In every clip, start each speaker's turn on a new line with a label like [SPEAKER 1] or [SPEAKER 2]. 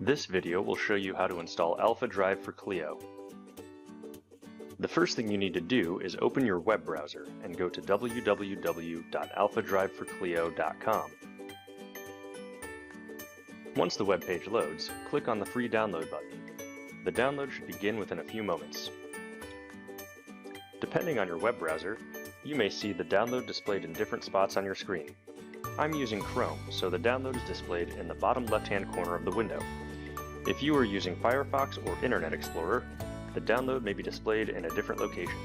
[SPEAKER 1] This video will show you how to install AlphaDrive for Clio. The first thing you need to do is open your web browser and go to www.alphadriveforclio.com. Once the web page loads, click on the free download button. The download should begin within a few moments. Depending on your web browser, you may see the download displayed in different spots on your screen. I'm using Chrome, so the download is displayed in the bottom left-hand corner of the window. If you are using Firefox or Internet Explorer, the download may be displayed in a different location.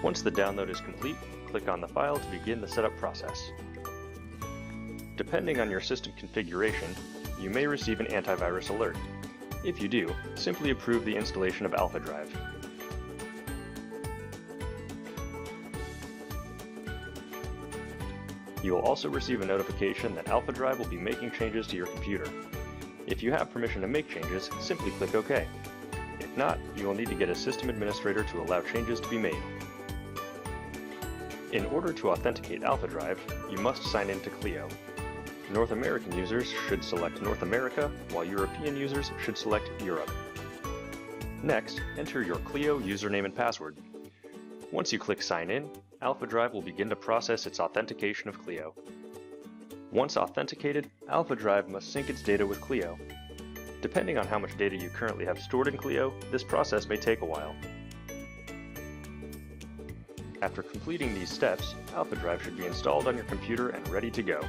[SPEAKER 1] Once the download is complete, click on the file to begin the setup process. Depending on your system configuration, you may receive an antivirus alert. If you do, simply approve the installation of AlphaDrive. You will also receive a notification that AlphaDrive will be making changes to your computer. If you have permission to make changes, simply click OK. If not, you will need to get a system administrator to allow changes to be made. In order to authenticate AlphaDrive, you must sign in to Clio. North American users should select North America, while European users should select Europe. Next, enter your Clio username and password. Once you click Sign In, AlphaDrive will begin to process its authentication of Clio. Once authenticated, AlphaDrive must sync its data with Clio. Depending on how much data you currently have stored in Clio, this process may take a while. After completing these steps, AlphaDrive should be installed on your computer and ready to go.